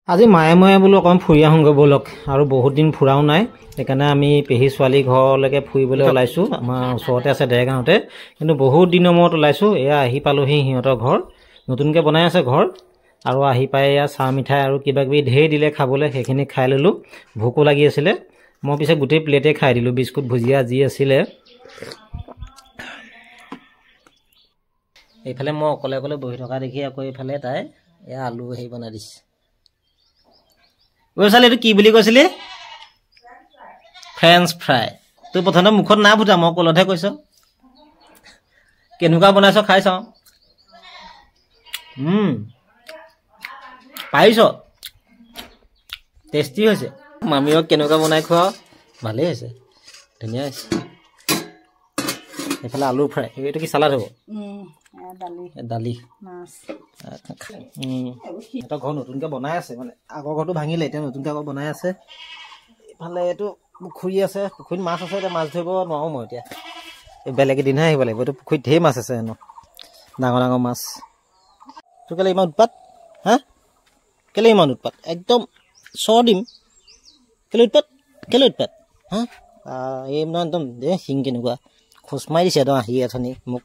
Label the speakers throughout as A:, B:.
A: আজি মায়ে ময়ে বোলো অকণ ফুৰি আহোঁগৈ ব'লক আৰু বহুত দিন ফুৰাও নাই সেইকাৰণে আমি পেহী ছোৱালী ঘৰলৈকে ফুৰিবলৈ ওলাইছোঁ আমাৰ ওচৰতে আছে দেৰগাঁৱতে কিন্তু বহুত দিনৰ মূৰত ওলাইছোঁ এয়া আহি পালোহি সিহঁতৰ ঘৰ নতুনকৈ বনাই আছে ঘৰ আৰু আহি পাই এয়া চাহ মিঠাই আৰু কিবা কিবি ঢেৰ দিলে খাবলৈ সেইখিনি খাই ল'লোঁ ভোকো লাগি আছিলে মই পিছে গোটেই প্লেটে খাই দিলোঁ বিস্কুট ভুজিয়া যি আছিলে এইফালে মই অকলে অকলে বহি থকা দেখি আকৌ এইফালে তাই এয়া আলু হেৰি বনাই দিছে ঐ চালে এইটো কি বুলি কৈছিলি ফ্ৰেঞ্চ ফ্ৰাই তই প্ৰথমতে মুখত না ফুটা মই কলতহে কৈছ কেনেকুৱা বনাইছ খাই চাওঁ পাৰিছ টেষ্টি হৈছে মামীক কেনেকুৱা বনাই খোৱা ভালেই হৈছে ধুনীয়া হৈছে এইফালে আলু ফ্ৰাই এইটো কি চালাড হ'ব দালি এটা ঘৰ নতুনকৈ বনাই আছে মানে আগৰ ঘৰটো ভাঙিলে এতিয়া নতুনকৈ আকৌ বনাই আছে এইফালে এইটো পুখুৰী আছে পুখুৰীত মাছ আছে এতিয়া মাছ ধৰিব নোৱাৰোঁ মই এতিয়া এই বেলেগ এদিনহে আহিব লাগিব এইটো পুখুৰীত ঢেৰ মাছ আছে হেনো ডাঙৰ ডাঙৰ মাছ তোৰ কেলৈ ইমান উৎপাত হা কেলৈ ইমান উৎপাত একদম চৰ দিম কেলৈ উৎপাত হা এই মানে একদম শিং কেনেকুৱা খোজ মাৰি দিছে একদম আহি আথনি মোক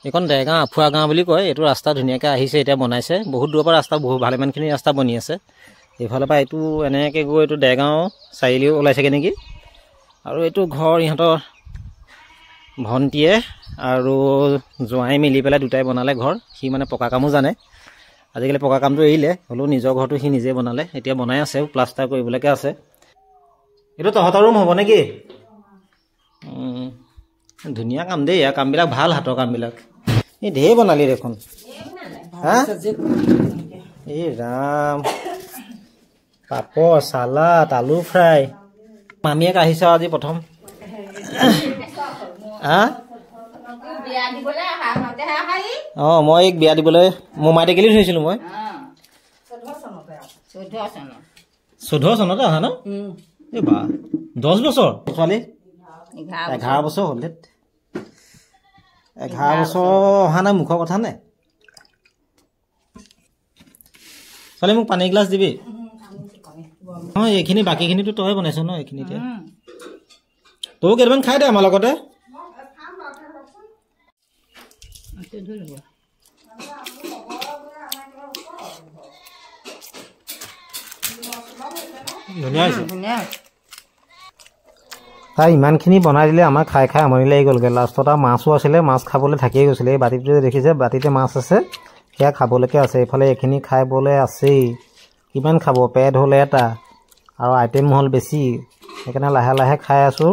A: এইখন দেৰগাঁও আফুৱা গাঁও বুলি কয় এইটো ৰাস্তা ধুনীয়াকৈ আহিছে এতিয়া বনাইছে বহুত দূৰৰ পৰা ৰাস্তা ভালেমানখিনি ৰাস্তা বনি আছে এইফালৰ পৰা এইটো এনেকৈ গৈ এইটো দেৰগাঁও চাৰিআলিও ওলাইছেগৈ নেকি আৰু এইটো ঘৰ ইহঁতৰ ভণ্টীয়ে আৰু জোঁৱাই মিলি পেলাই দুটাই বনালে ঘৰ সি মানে পকা কামো জানে আজিকালি পকা কামটো এৰিলে হ'লেও নিজৰ ঘৰটো সি নিজে বনালে এতিয়া বনাই আছে প্লাষ্টাৰ কৰিবলৈকে আছে এইটো তহঁতৰ ৰুম হ'ব নেকি ধুনীয়া কাম দেই ইয়াৰ কামবিলাক ভাল হাতৰ কামবিলাক এই ঢেৰ বনালি দেখোন হা এই ৰাম পাপৰ চালাড আলু ফ্ৰাই মামীয়েক আহিছে আজি প্ৰথম হা অঁ মই এই বিয়া দিবলৈ মোমাই টেকেলি থৈছিলোঁ মই 14 চনতে অহা ন এই বা 10 বছৰ ছোৱালী 11 বছৰ হ'ল 11 বছৰ অহা নাই মুখৰ কথা নে ছোৱালী মোক পানী এগিলাচ দিবি অঁ এইখিনি বাকীখিনিতো তই বনাইছ ন এইখিনিতে তয়ো কেইটামান খাই দে আমাৰ লগতে ধুনীয়া হৈছে তাই ইমানখিনি বনাই দিলে আমাৰ খাই খাই আমনি লাগি গ'লগৈ লাষ্টত আৰু মাছো আছিলে মাছ খাবলৈ থাকিয়ে গৈছিলে এই বাতিটো যে দেখিছে বাতিতে মাছ আছে সেয়া খাবলৈকে আছে এইফালে এইখিনি খাবলৈ আছেই কিমান খাব পেট হ'ল এটা আৰু আইটেম হ'ল বেছি সেইকাৰণে লাহে লাহে খাই আছোঁ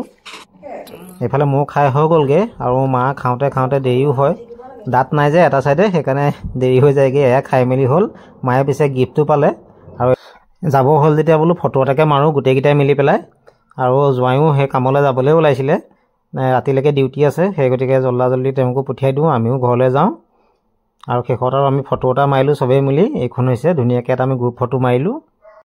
A: এইফালে মোৰ খাই হৈ গ'লগৈ আৰু মা খাওঁতে খাওঁতে দেৰিও হয় দাঁত নাই যে এটা চাইডে সেইকাৰণে দেৰি হৈ যায়গৈ এয়া খাই মেলি হ'ল মায়ে পিছে গিফ্টটো পালে আৰু যাব হ'ল যেতিয়া বোলো ফটো এটাকে মাৰোঁ গোটেইকেইটাই মিলি পেলাই আৰু জোঁৱাইও সেই কামলৈ যাবলৈ ওলাইছিলে ৰাতিলৈকে ডিউটি আছে সেই গতিকে জল্দি তেওঁকো পঠিয়াই দিওঁ আমিও ঘৰলৈ যাওঁ আৰু শেষত আৰু আমি ফটো এটা মাৰিলোঁ চবেই মিলি এইখন হৈছে ধুনীয়াকৈ এটা আমি গ্ৰুপ ফটো মাৰিলোঁ